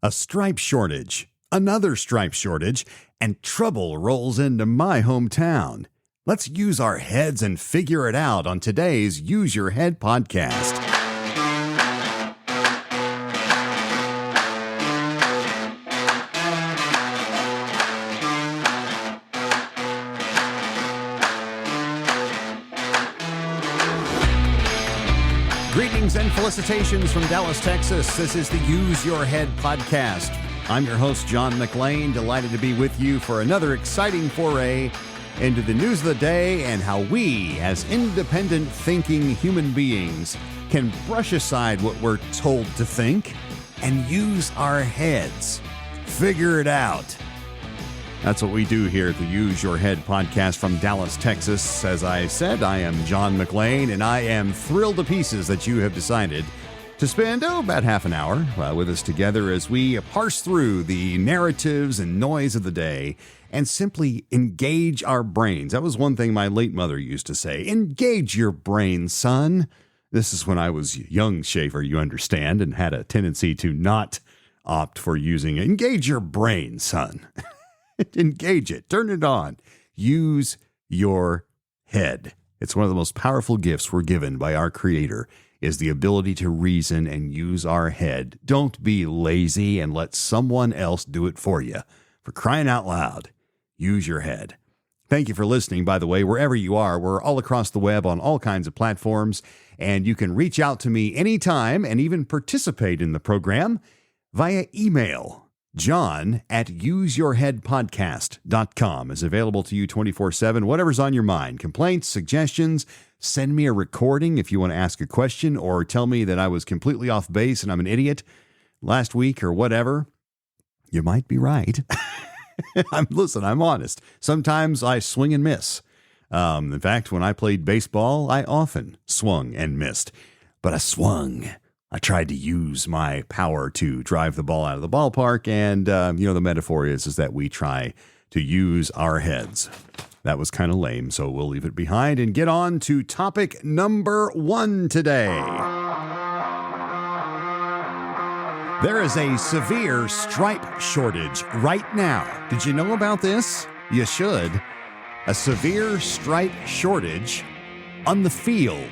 A stripe shortage, another stripe shortage, and trouble rolls into my hometown. Let's use our heads and figure it out on today's Use Your Head podcast. Greetings and felicitations from Dallas, Texas. This is the Use Your Head podcast. I'm your host, John McLean, delighted to be with you for another exciting foray into the news of the day and how we, as independent thinking human beings, can brush aside what we're told to think and use our heads. Figure it out. That's what we do here at the Use Your Head podcast from Dallas, Texas. As I said, I am John McLean, and I am thrilled to pieces that you have decided to spend about half an hour with us together as we parse through the narratives and noise of the day and simply engage our brains. That was one thing my late mother used to say. Engage your brain, son. This is when I was young shaver, you understand, and had a tendency to not opt for using it. Engage your brain, son. Engage it. Turn it on. Use your head. It's one of the most powerful gifts we're given by our Creator is the ability to reason and use our head. Don't be lazy and let someone else do it for you. For crying out loud, use your head. Thank you for listening, by the way, wherever you are. We're all across the web on all kinds of platforms, and you can reach out to me anytime and even participate in the program via email. John at useyourheadpodcast.com is available to you 24/7. Whatever's on your mind, complaints, suggestions, send me a recording if you want to ask a question or tell me that I was completely off base and I'm an idiot last week or whatever. You might be right. I'm honest. Sometimes I swing and miss. In fact, when I played baseball, I often swung and missed, but I swung. I tried to use my power to drive the ball out of the ballpark, and, the metaphor is that we try to use our heads. That was kind of lame, so we'll leave it behind and get on to topic number 1 today. There is a severe stripe shortage right now. Did you know about this? You should. A severe stripe shortage on the field.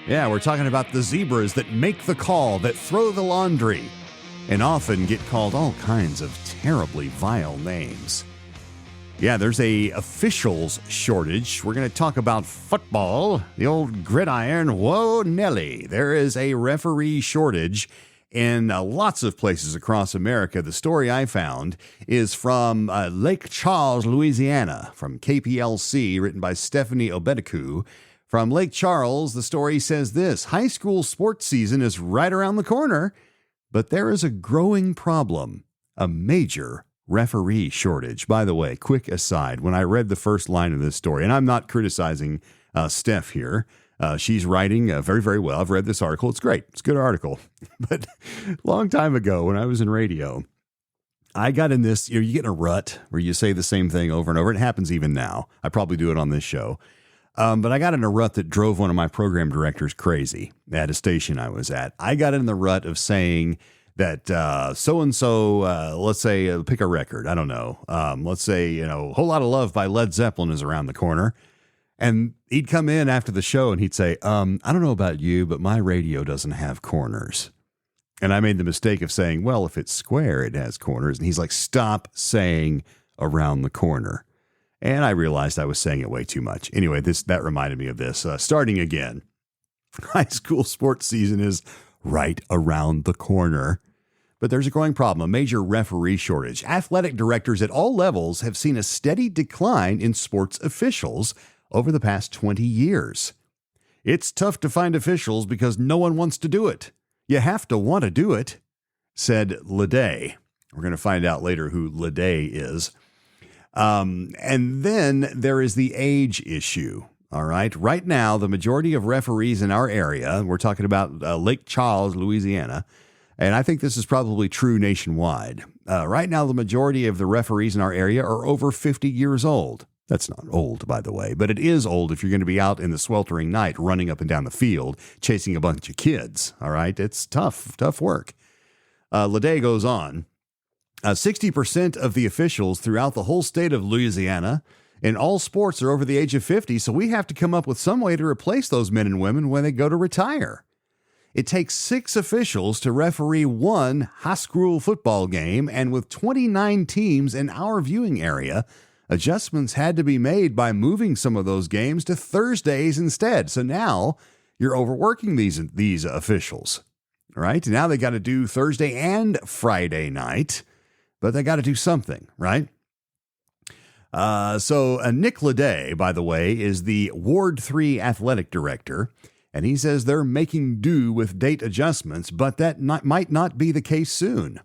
Yeah, we're talking about the zebras that make the call, that throw the laundry, and often get called all kinds of terribly vile names. Yeah, there's a officials shortage. We're going to talk about football, the old gridiron. Whoa, Nelly. There is a referee shortage in lots of places across America. The story I found is from Lake Charles, Louisiana, from KPLC, written by Stephanie Obedeku. From Lake Charles, the story says this: high school sports season is right around the corner, but there is a growing problem, a major referee shortage. By the way, quick aside, when I read the first line of this story, and I'm not criticizing Steph here, she's writing very, very well. I've read this article. It's great. It's a good article. But a long time ago when I was in radio, I got in this, you get in a rut where you say the same thing over and over. It happens even now. I probably do it on this show. But I got in a rut that drove one of my program directors crazy at a station I was at. I got in the rut of saying that so-and-so, let's say, pick a record. I don't know. Let's say, Whole Lot of Love by Led Zeppelin is around the corner. And he'd come in after the show and he'd say, I don't know about you, but my radio doesn't have corners. And I made the mistake of saying, well, if it's square, it has corners. And he's like, stop saying around the corner. And I realized I was saying it way too much. Anyway, that reminded me of this. Starting again, high school sports season is right around the corner. But there's a growing problem, a major referee shortage. Athletic directors at all levels have seen a steady decline in sports officials over the past 20 years. It's tough to find officials because no one wants to do it. You have to want to do it, said Leday. We're going to find out later who Leday is. And then there is the age issue. All right. Right now, the majority of referees in our area, we're talking about Lake Charles, Louisiana, and I think this is probably true nationwide. Right now, the majority of the referees in our area are over 50 years old. That's not old, by the way, but it is old if you're going to be out in the sweltering night running up and down the field, chasing a bunch of kids. All right. It's tough work. Ledet goes on. 60% of the officials throughout the whole state of Louisiana in all sports are over the age of 50, so we have to come up with some way to replace those men and women when they go to retire. It takes 6 officials to referee one high school football game, and with 29 teams in our viewing area, adjustments had to be made by moving some of those games to Thursdays instead. So now you're overworking these officials, right? Now they got to do Thursday and Friday night, but they got to do something, right? So Nick Ledet, by the way, is the Ward 3 athletic director, and he says they're making do with date adjustments, but that might not be the case soon.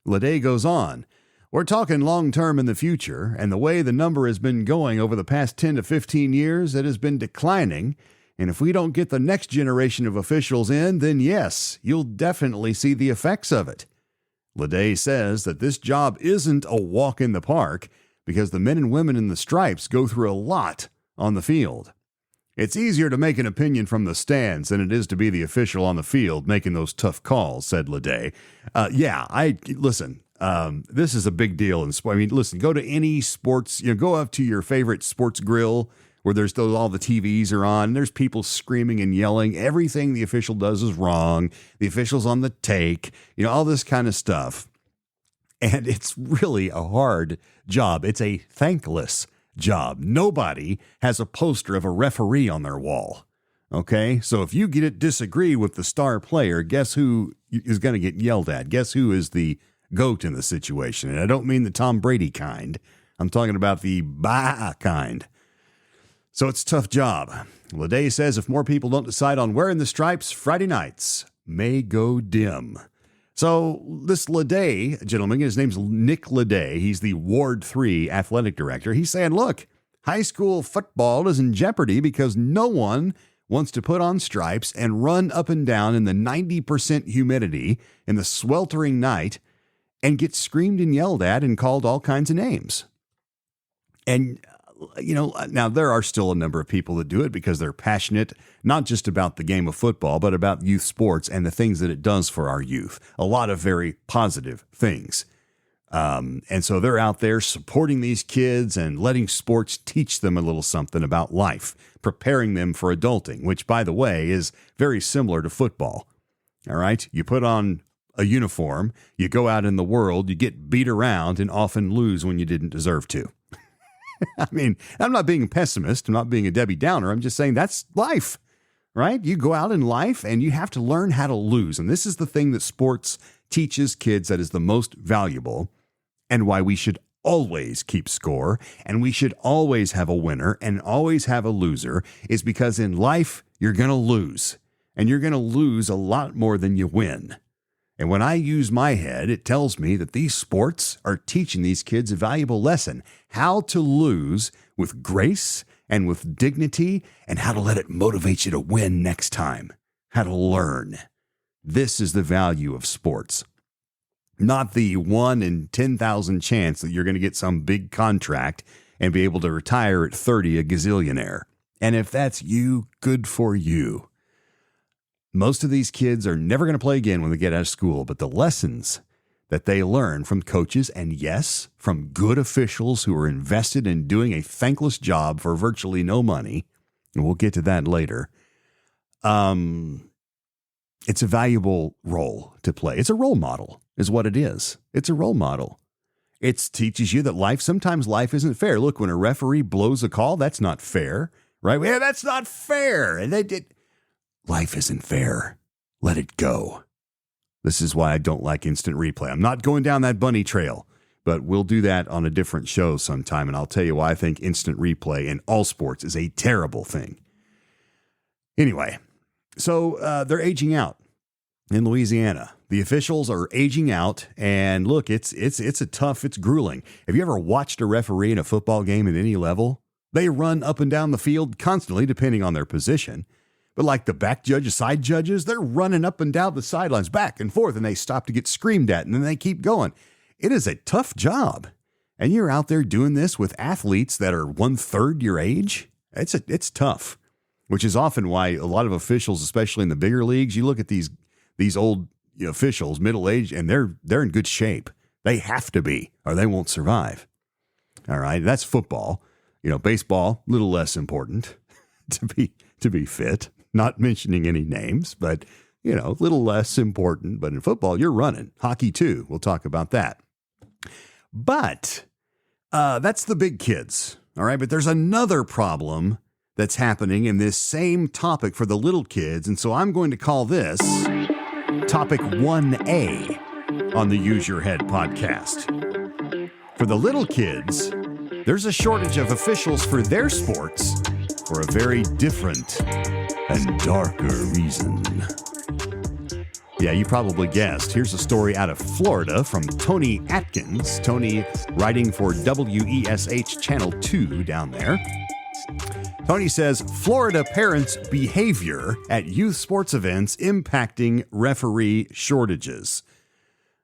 Ledet goes on. We're talking long-term in the future, and the way the number has been going over the past 10 to 15 years, it has been declining. And if we don't get the next generation of officials in, then yes, you'll definitely see the effects of it. Ledet says that this job isn't a walk in the park because the men and women in the stripes go through a lot on the field. It's easier to make an opinion from the stands than it is to be the official on the field making those tough calls, said Ledet. Listen. This is a big deal in sport. I mean, listen, go to any sports, go up to your favorite sports grill where all the TVs are on. And there's people screaming and yelling. Everything the official does is wrong. The official's on the take, all this kind of stuff. And it's really a hard job. It's a thankless job. Nobody has a poster of a referee on their wall. Okay, so if you disagree with the star player, guess who is going to get yelled at? Guess who is the GOAT in the situation? And I don't mean the Tom Brady kind. I'm talking about the bah kind. So it's a tough job. Ledet says if more people don't decide on wearing the stripes, Friday nights may go dim. So this Ledet gentleman, his name's Nick Ledet. He's the Ward 3 athletic director. He's saying, look, high school football is in jeopardy because no one wants to put on stripes and run up and down in the 90% humidity in the sweltering night and get screamed and yelled at and called all kinds of names. And, now there are still a number of people that do it because they're passionate, not just about the game of football, but about youth sports and the things that it does for our youth. A lot of very positive things. And so they're out there supporting these kids and letting sports teach them a little something about life, preparing them for adulting, which, by the way, is very similar to football. All right. You put on a uniform, you go out in the world, you get beat around and often lose when you didn't deserve to. I mean, I'm not being a pessimist. I'm not being a Debbie Downer. I'm just saying that's life, right? You go out in life and you have to learn how to lose. And this is the thing that sports teaches kids that is the most valuable and why we should always keep score and we should always have a winner and always have a loser is because in life, you're going to lose and you're going to lose a lot more than you win. And when I use my head, it tells me that these sports are teaching these kids a valuable lesson, how to lose with grace and with dignity and how to let it motivate you to win next time, how to learn. This is the value of sports, not the 1 in 10,000 chance that you're going to get some big contract and be able to retire at 30 a gazillionaire. And if that's you, good for you. Most of these kids are never going to play again when they get out of school, but the lessons that they learn from coaches and, yes, from good officials who are invested in doing a thankless job for virtually no money, and we'll get to that later, it's a valuable role to play. It's a role model is what it is. It's a role model. It teaches you that sometimes life isn't fair. Look, when a referee blows a call, that's not fair, right? Yeah, that's not fair. And they did. Life isn't fair. Let it go. This is why I don't like instant replay. I'm not going down that bunny trail, but we'll do that on a different show sometime, and I'll tell you why I think instant replay in all sports is a terrible thing. Anyway, so they're aging out in Louisiana. The officials are aging out, and look, it's grueling. Have you ever watched a referee in a football game at any level? They run up and down the field constantly, depending on their position. But like the back judges, side judges, they're running up and down the sidelines, back and forth, and they stop to get screamed at, and then they keep going. It is a tough job. And you're out there doing this with athletes that are 1/3 your age. It's tough, which is often why a lot of officials, especially in the bigger leagues, you look at these old, officials, middle-aged, and they're in good shape. They have to be, or they won't survive. All right, that's football. Baseball, a little less important to be fit. Not mentioning any names, but a little less important. But in football, you're running. Hockey too. We'll talk about that. But that's the big kids. All right, but there's another problem that's happening in this same topic for the little kids, and so I'm going to call this Topic 1A on the Use Your Head podcast. For the little kids, there's a shortage of officials for their sports for a very different and darker reason. Yeah, you probably guessed. Here's a story out of Florida from Tony Atkins. Tony writing for WESH Channel 2 down there. Tony says, Florida parents' behavior at youth sports events impacting referee shortages.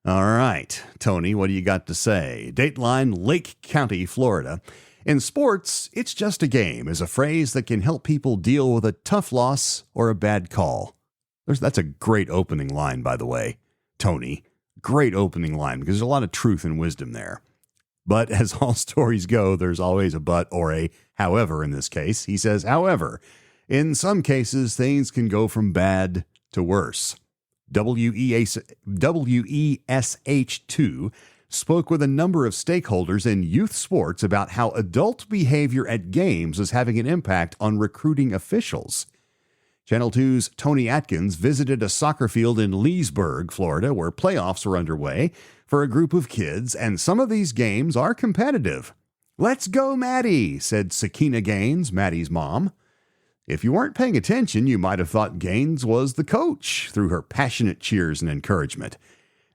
All right, Tony, what do you got to say? Dateline, Lake County, Florida. In sports, it's just a game is a phrase that can help people deal with a tough loss or a bad call. That's a great opening line, by the way, Tony. Great opening line, because there's a lot of truth and wisdom there. But as all stories go, there's always a but or a however in this case. He says, however, in some cases, things can go from bad to worse. WESH2 spoke with a number of stakeholders in youth sports about how adult behavior at games is having an impact on recruiting officials. Channel 2's Tony Atkins visited a soccer field in Leesburg, Florida, where playoffs are underway for a group of kids, and some of these games are competitive. "Let's go, Maddie," said Sakina Gaines, Maddie's mom. If you weren't paying attention, you might have thought Gaines was the coach through her passionate cheers and encouragement.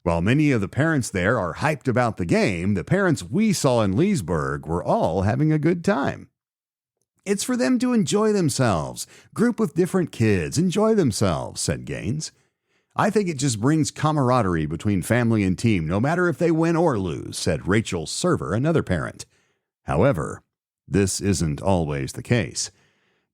While many of the parents there are hyped about the game, the parents we saw in Leesburg were all having a good time. "It's for them to enjoy themselves. Group with different kids, enjoy themselves," said Gaines. "I think it just brings camaraderie between family and team, no matter if they win or lose," said Rachel Server, another parent. However, this isn't always the case.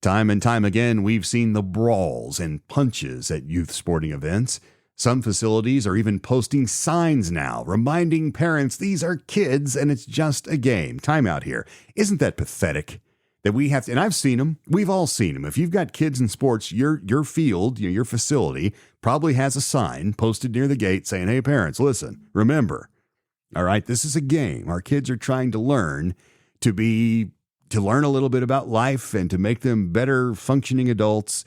Time and time again, we've seen the brawls and punches at youth sporting events. Some facilities are even posting signs now, reminding parents these are kids and it's just a game. Time out here. Isn't that pathetic? That we have to, and I've seen them. We've all seen them. If you've got kids in sports, your field, your facility probably has a sign posted near the gate saying, "Hey, parents, listen, remember, all right, this is a game. Our kids are trying to learn to learn a little bit about life and to make them better functioning adults.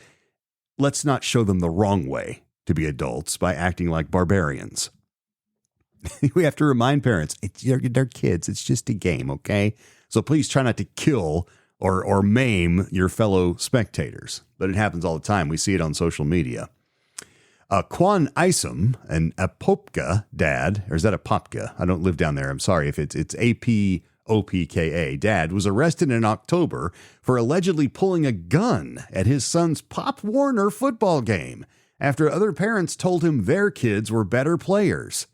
Let's not show them the wrong way to be adults by acting like barbarians." We have to remind parents, they're kids. It's just a game, okay? So please try not to kill or maim your fellow spectators. But it happens all the time. We see it on social media. Quan Isom, an Apopka dad, or is that Apopka? I don't live down there. I'm sorry if it's APOPKA. Dad was arrested in October for allegedly pulling a gun at his son's Pop Warner football game after other parents told him their kids were better players.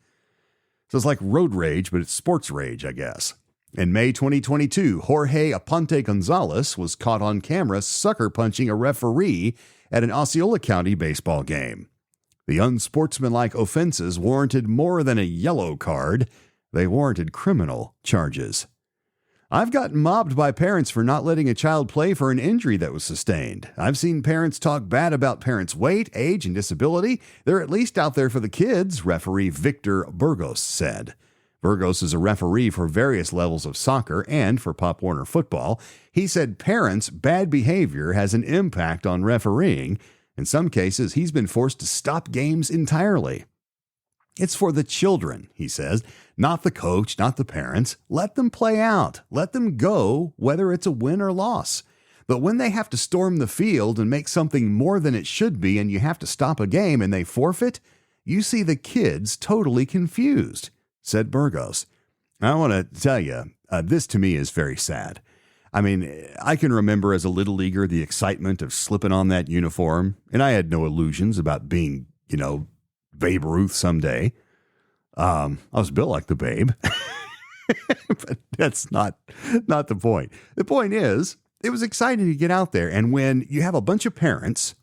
So it's like road rage, but it's sports rage, I guess. In May 2022, Jorge Aponte Gonzalez was caught on camera sucker punching a referee at an Osceola County baseball game. The unsportsmanlike offenses warranted more than a yellow card. They warranted criminal charges. "I've gotten mobbed by parents for not letting a child play for an injury that was sustained. I've seen parents talk bad about parents' weight, age, and disability. They're at least out there for the kids," referee Victor Burgos said. Burgos is a referee for various levels of soccer and for Pop Warner football. He said parents' bad behavior has an impact on refereeing. In some cases, he's been forced to stop games entirely. "It's for the children," he says, "not the coach, not the parents. Let them play out. Let them go, whether it's a win or loss. But when they have to storm the field and make something more than it should be and you have to stop a game and they forfeit, you see the kids totally confused," said Burgos. I want to tell you, this to me is very sad. I mean, I can remember as a little leaguer the excitement of slipping on that uniform, and I had no illusions about being, Babe Ruth someday. I was built like the Babe, but that's not the point. The point is, it was exciting to get out there, and when you have a bunch of parents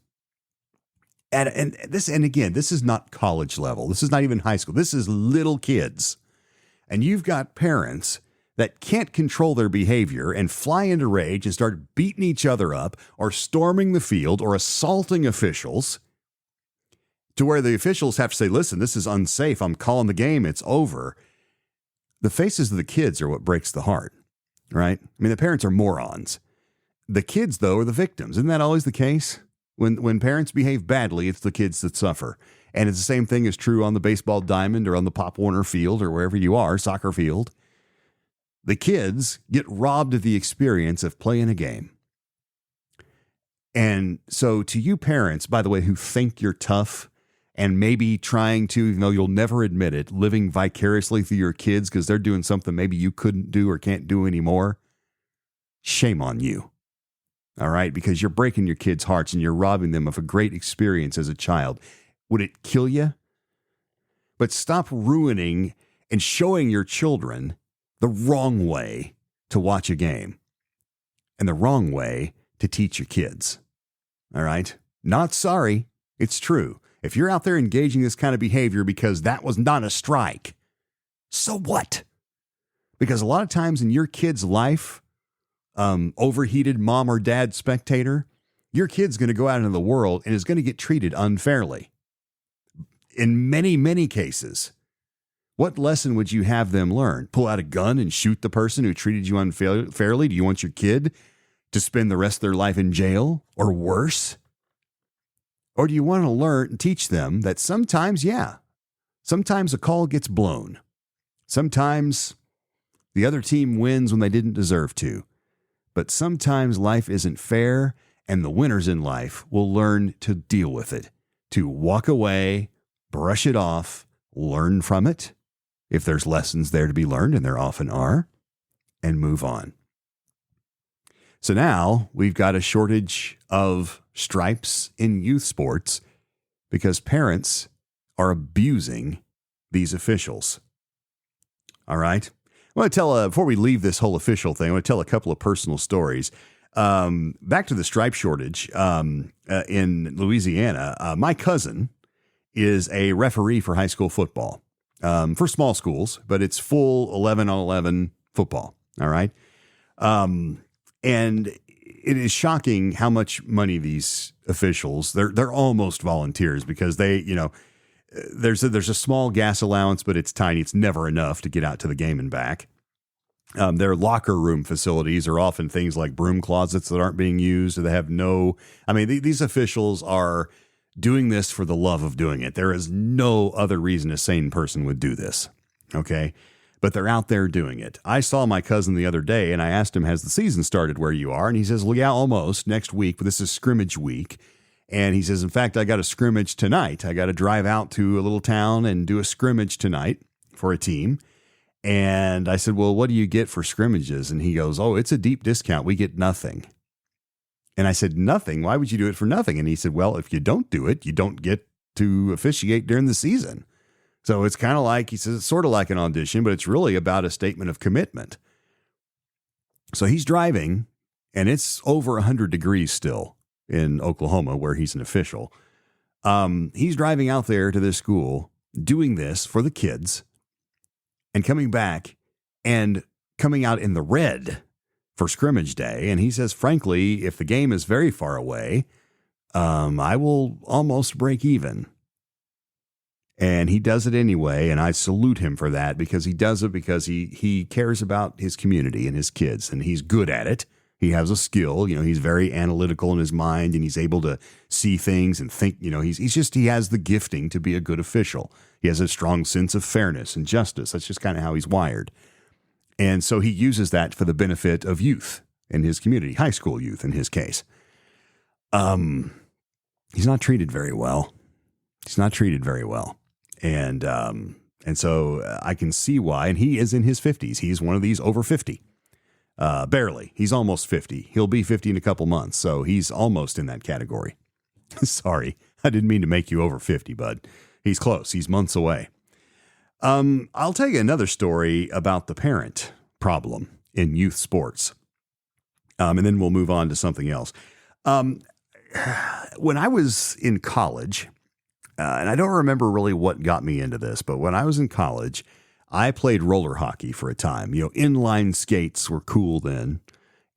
And again, this is not college level. This is not even high school. This is little kids. And you've got parents that can't control their behavior and fly into rage and start beating each other up or storming the field or assaulting officials to where the officials have to say, listen, this is unsafe. I'm calling the game. It's over. The faces of the kids are what breaks the heart, right? I mean, the parents are morons. The kids, though, are the victims. Isn't that always the case? When parents behave badly, it's the kids that suffer. And it's the same thing is true on the baseball diamond or on the Pop Warner field or wherever you are, soccer field. The kids get robbed of the experience of playing a game. And so to you parents, by the way, who think you're tough and maybe trying to, even though you'll never admit it, living vicariously through your kids because they're doing something maybe you couldn't do or can't do anymore, shame on you. All right, because you're breaking your kids' hearts and you're robbing them of a great experience as a child. Would it kill you? But stop ruining and showing your children the wrong way to watch a game and the wrong way to teach your kids. All right? Not sorry. It's true. If you're out there engaging this kind of behavior because that was not a strike, so what? Because a lot of times in your kid's life, overheated mom or dad spectator, your kid's going to go out into the world and is going to get treated unfairly. In many, many cases, what lesson would you have them learn? Pull out a gun and shoot the person who treated you unfairly? Do you want your kid to spend the rest of their life in jail or worse? Or do you want to learn and teach them that sometimes a call gets blown. Sometimes the other team wins when they didn't deserve to. But sometimes life isn't fair, and the winners in life will learn to deal with it, to walk away, brush it off, learn from it, if there's lessons there to be learned, and there often are, and move on. So now we've got a shortage of stripes in youth sports because parents are abusing these officials. All right? I want to tell, before we leave this whole official thing, I want to tell a couple of personal stories. Back to the stripe shortage in Louisiana. My cousin is a referee for high school football for small schools, but it's full 11 on 11 football. All right. And it is shocking how much money these officials, they're almost volunteers because they, there's a small gas allowance, but it's tiny. It's never enough to get out to the game and back. Their locker room facilities are often things like broom closets that aren't being used. Or they have these officials are doing this for the love of doing it. There is no other reason a sane person would do this. Okay. But they're out there doing it. I saw my cousin the other day and I asked him, has the season started where you are? And he says, well, yeah, almost next week, but this is scrimmage week. And he says, in fact, I got a scrimmage tonight. I got to drive out to a little town and do a scrimmage tonight for a team. And I said, well, what do you get for scrimmages? And he goes, oh, it's a deep discount. We get nothing. And I said, nothing? Why would you do it for nothing? And he said, well, if you don't do it, you don't get to officiate during the season. So it's kind of like, he says, it's sort of like an audition, but it's really about a statement of commitment. So he's driving, and it's over 100 degrees still in Oklahoma, where he's an official. He's driving out there to this school, doing this for the kids, and coming back and coming out in the red for scrimmage day. And he says, frankly, if the game is very far away, I will almost break even. And he does it anyway, and I salute him for that because he does it because he cares about his community and his kids, and he's good at it. He has a skill, he's very analytical in his mind, and he's able to see things and think, he has the gifting to be a good official. He has a strong sense of fairness and justice. That's just kind of how he's wired. And so he uses that for the benefit of youth in his community, high school youth in his case. He's not treated very well. And so I can see why. And he is in his 50s. He's one of these over 50. Barely. He's almost 50. He'll be 50 in a couple months. So he's almost in that category. Sorry, I didn't mean to make you over 50, bud. He's close. He's months away. I'll tell you another story about the parent problem in youth sports. And then we'll move on to something else. when I was in college, and I don't remember really what got me into this, but when I was in college, I played roller hockey for a time. Inline skates were cool then.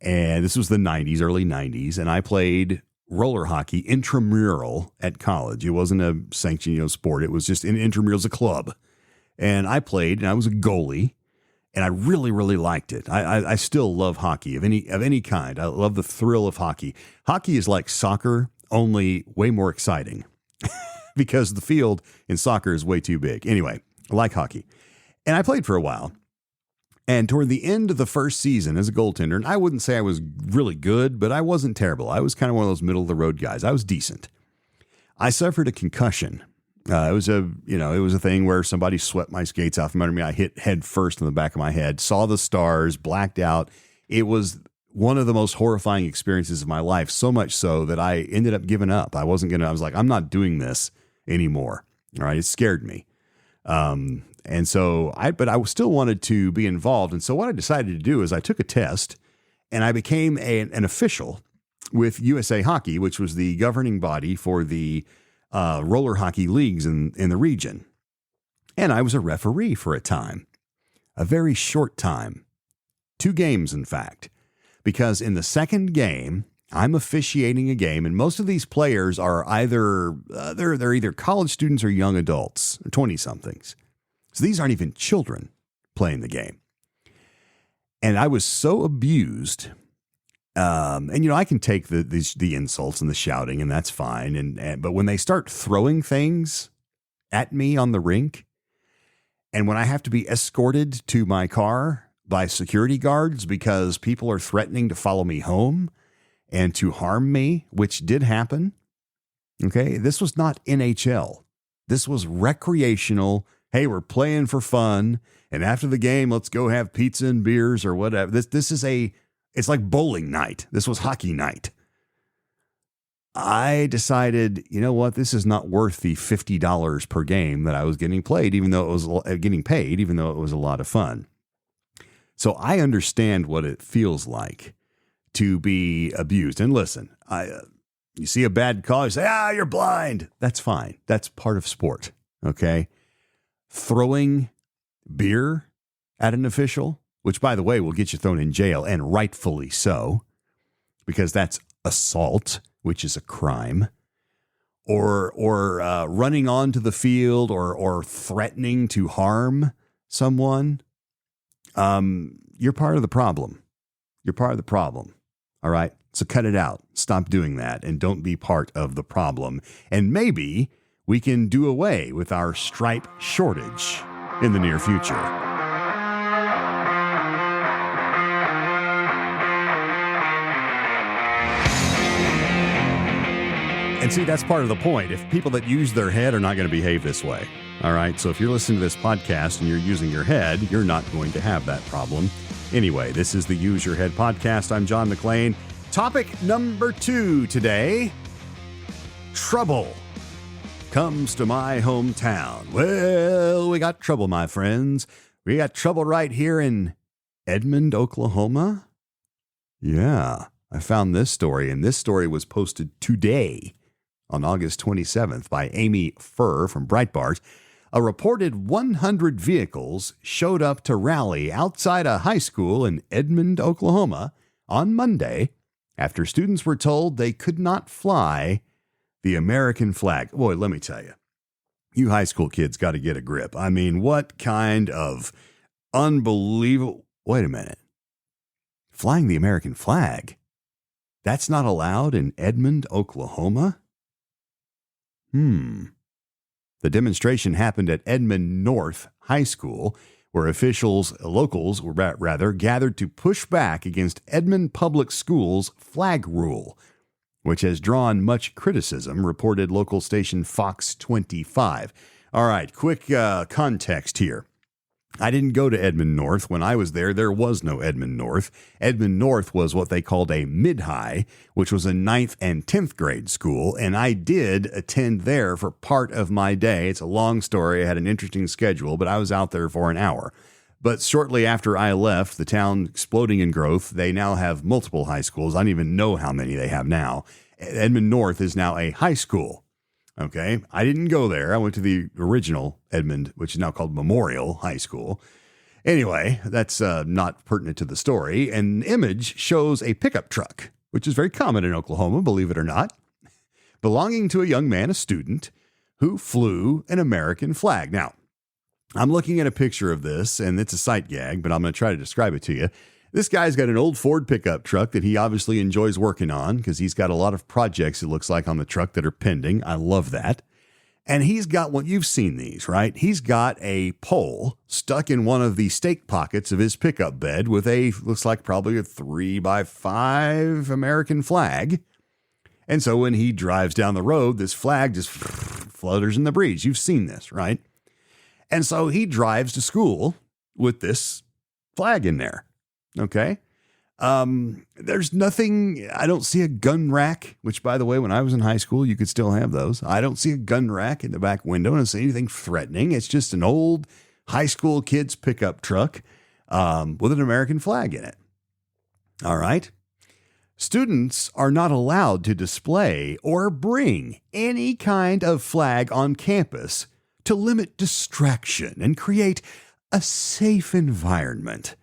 And this was the 90s, early 90s. And I played roller hockey intramural at college. It wasn't a sanctioned sport. It was just an intramural as a club. And I played, and I was a goalie. And I really, really liked it. I still love hockey of any kind. I love the thrill of hockey. Hockey is like soccer, only way more exciting because the field in soccer is way too big. Anyway, I like hockey. And I played for a while. And toward the end of the first season as a goaltender, and I wouldn't say I was really good, but I wasn't terrible. I was kind of one of those middle of the road guys. I was decent. I suffered a concussion. It was a thing where somebody swept my skates out from under me. I hit head first in the back of my head, saw the stars, blacked out. It was one of the most horrifying experiences of my life, so much so that I ended up giving up. I was like, I'm not doing this anymore. All right. It scared me. But I still wanted to be involved. And so what I decided to do is I took a test and I became an official with USA Hockey, which was the governing body for the roller hockey leagues in the region. And I was a referee for a time, a very short time, 2 games, in fact, because in the second game, I'm officiating a game, and most of these players are either they're either college students or young adults, 20-somethings. So these aren't even children playing the game. And I was so abused. And I can take the insults and the shouting, and that's fine. But when they start throwing things at me on the rink, and when I have to be escorted to my car by security guards because people are threatening to follow me home and to harm me, which did happen. Okay, this was not NHL. This was recreational. Hey, we're playing for fun, and after the game, let's go have pizza and beers or whatever. It's like bowling night. This was hockey night. I decided, you know what? This is not worth the $50 per game that I was getting paid, even though it was a lot of fun. So I understand what it feels like to be abused. And listen, you see a bad call, you say, you're blind. That's fine. That's part of sport. Okay. Throwing beer at an official, which, by the way, will get you thrown in jail, and rightfully so, because that's assault, which is a crime, or running onto the field or threatening to harm someone. You're part of the problem. You're part of the problem. All right. So cut it out. Stop doing that, and don't be part of the problem. And maybe we can do away with our stripe shortage in the near future. And see, that's part of the point. If people that use their head are not going to behave this way. All right. So if you're listening to this podcast and you're using your head, you're not going to have that problem. Anyway, this is the Use Your Head podcast. I'm John McClain. Topic number 2 today. Trouble comes to my hometown. Well, we got trouble, my friends. We got trouble right here in Edmond, Oklahoma. Yeah, I found this story, and this story was posted today on August 27th by Amy Furr from Breitbart. A reported 100 vehicles showed up to rally outside a high school in Edmond, Oklahoma on Monday after students were told they could not fly the American flag. Boy, let me tell you, you high school kids got to get a grip. I mean, what kind of unbelievable... Wait a minute. Flying the American flag? That's not allowed in Edmond, Oklahoma? The demonstration happened at Edmond North High School, where locals gathered to push back against Edmond Public Schools' flag rule, which has drawn much criticism, reported local station Fox 25. All right, quick context here. I didn't go to Edmond North. When I was there, there was no Edmond North. Edmond North was what they called a mid-high, which was a 9th and 10th grade school, and I did attend there for part of my day. It's a long story. I had an interesting schedule, but I was out there for an hour. But shortly after I left, the town exploding in growth, they now have multiple high schools. I don't even know how many they have now. Edmond North is now a high school. Okay. I didn't go there. I went to the original Edmond, which is now called Memorial High School. Anyway, that's not pertinent to the story. An image shows a pickup truck, which is very common in Oklahoma, believe it or not, belonging to a young man, a student, who flew an American flag. Now, I'm looking at a picture of this, and it's a sight gag, but I'm going to try to describe it to you. This guy's got an old Ford pickup truck that he obviously enjoys working on because he's got a lot of projects, it looks like, on the truck that are pending. I love that. And he's got what you've seen these, right? He's got a pole stuck in one of the stake pockets of his pickup bed with looks like probably a 3x5 American flag. And so when he drives down the road, this flag just flutters in the breeze. You've seen this, right? And so he drives to school with this flag in there. Okay. There's nothing, I don't see a gun rack, which, by the way, when I was in high school, you could still have those. I don't see a gun rack in the back window. I don't see anything threatening. It's just an old high school kid's pickup truck with an American flag in it. All right. Students are not allowed to display or bring any kind of flag on campus to limit distraction and create a safe environment,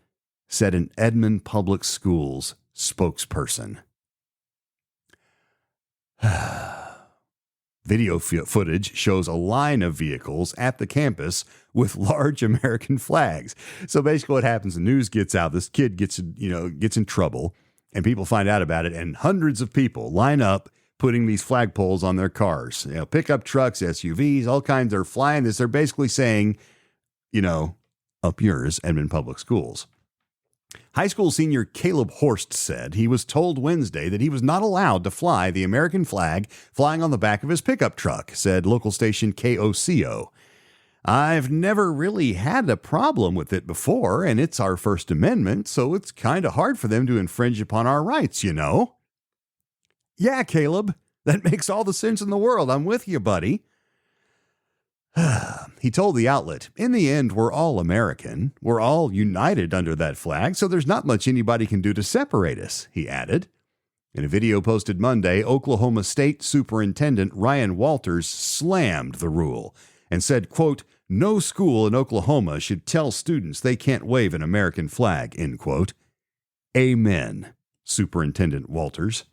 said an Edmond Public Schools spokesperson. Video footage shows a line of vehicles at the campus with large American flags. So basically what happens, the news gets out, this kid gets in trouble, and people find out about it, and hundreds of people line up putting these flagpoles on their cars. Pickup trucks, SUVs, all kinds are flying this. They're basically saying, up yours, Edmond Public Schools. High school senior Caleb Horst said he was told Wednesday that he was not allowed to fly the American flag flying on the back of his pickup truck, said local station KOCO. I've never really had a problem with it before, and it's our First Amendment, so it's kind of hard for them to infringe upon our rights, Yeah, Caleb, that makes all the sense in the world. I'm with you, buddy. He told the outlet, in the end, we're all American. We're all united under that flag, so there's not much anybody can do to separate us, he added. In a video posted Monday, Oklahoma State Superintendent Ryan Walters slammed the rule and said, quote, no school in Oklahoma should tell students they can't wave an American flag, end quote. Amen, Superintendent Walters.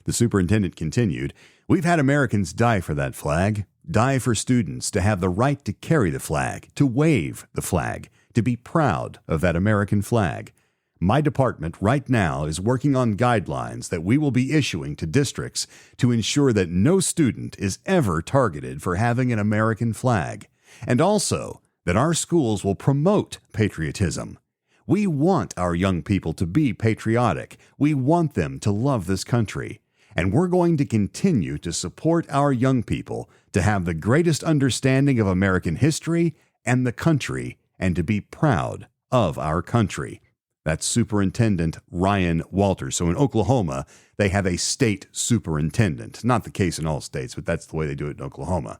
The superintendent continued, we've had Americans die for that flag, die for students to have the right to carry the flag, to wave the flag, to be proud of that American flag. My department right now is working on guidelines that we will be issuing to districts to ensure that no student is ever targeted for having an American flag, and also that our schools will promote patriotism. We want our young people to be patriotic. We want them to love this country. And we're going to continue to support our young people to have the greatest understanding of American history and the country and to be proud of our country. That's Superintendent Ryan Walters. So in Oklahoma, they have a state superintendent. Not the case in all states, but that's the way they do it in Oklahoma.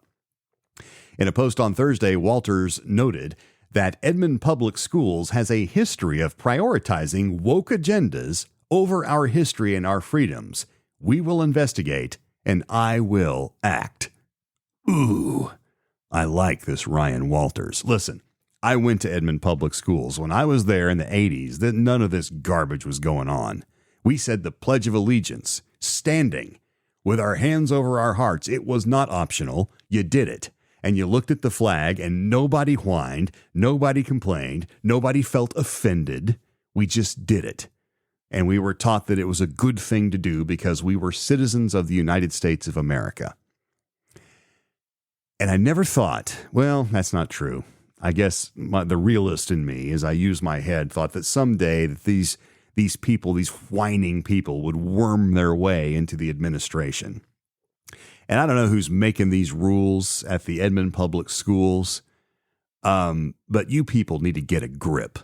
In a post on Thursday, Walters noted that Edmond Public Schools has a history of prioritizing woke agendas over our history and our freedoms. We will investigate, and I will act. Ooh, I like this Ryan Walters. Listen, I went to Edmond Public Schools. When I was there in the 80s, none of this garbage was going on. We said the Pledge of Allegiance, standing, with our hands over our hearts. It was not optional. You did it. And you looked at the flag, and nobody whined, nobody complained, nobody felt offended. We just did it. And we were taught that it was a good thing to do because we were citizens of the United States of America. And I never thought, well, that's not true. I guess the realist in me, as I use my head, thought that someday that these people, these whining people, would worm their way into the administration. And I don't know who's making these rules at the Edmond Public Schools, but you people need to get a grip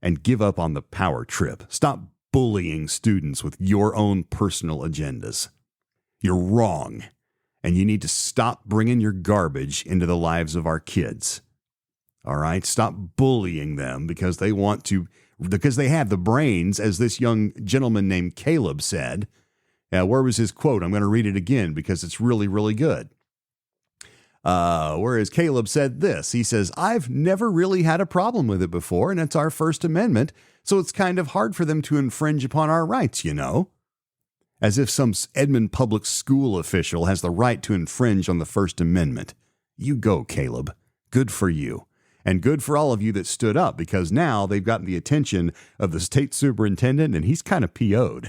and give up on the power trip. Stop bullying students with your own personal agendas. You're wrong, and you need to stop bringing your garbage into the lives of our kids. All right? Stop bullying them because they have the brains, as this young gentleman named Caleb said. Where was his quote? I'm going to read it again because it's really, really good. Whereas Caleb said this, he says, I've never really had a problem with it before, and it's our First Amendment, so it's kind of hard for them to infringe upon our rights, you know? As if some Edmond public school official has the right to infringe on the First Amendment. You go, Caleb. Good for you. And good for all of you that stood up, because now they've gotten the attention of the state superintendent, and he's kind of PO'd.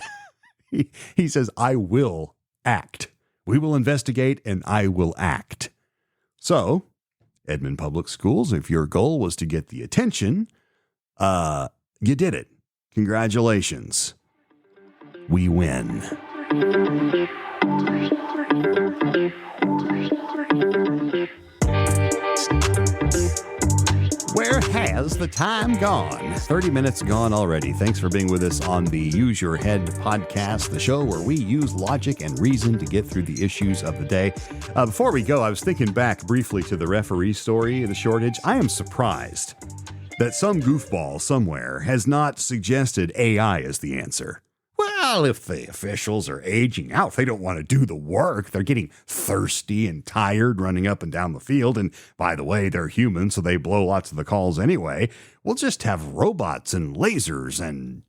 He says, I will act. We will investigate, and I will act. So, Edmond Public Schools, if your goal was to get the attention, you did it. Congratulations. We win. Where has the time gone? 30 minutes gone already. Thanks for being with us on the Use Your Head podcast, the show where we use logic and reason to get through the issues of the day. Before we go, I was thinking back briefly to the referee story, the shortage. I am surprised that some goofball somewhere has not suggested AI as the answer. Well, if the officials are aging out, they don't want to do the work. They're getting thirsty and tired running up and down the field. And by the way, they're human, so they blow lots of the calls anyway. We'll just have robots and lasers and,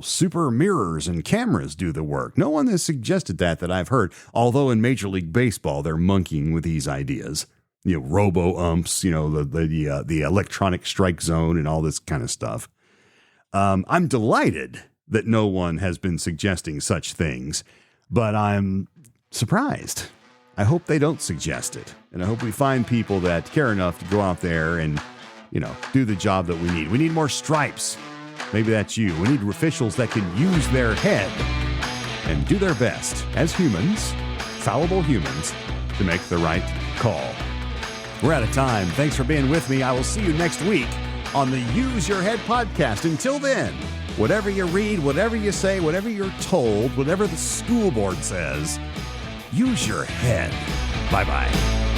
super mirrors and cameras do the work. No one has suggested that I've heard, although in Major League Baseball, they're monkeying with these ideas. Robo-umps, the electronic strike zone and all this kind of stuff. I'm delighted that no one has been suggesting such things, but I'm surprised. I hope they don't suggest it, and I hope we find people that care enough to go out there and, do the job that we need. We need more stripes. Maybe that's you. We need officials that can use their head and do their best as humans, fallible humans, to make the right call. We're out of time. Thanks for being with me. I will see you next week on the Use Your Head podcast. Until then, whatever you read, whatever you say, whatever you're told, whatever the school board says, use your head. Bye-bye.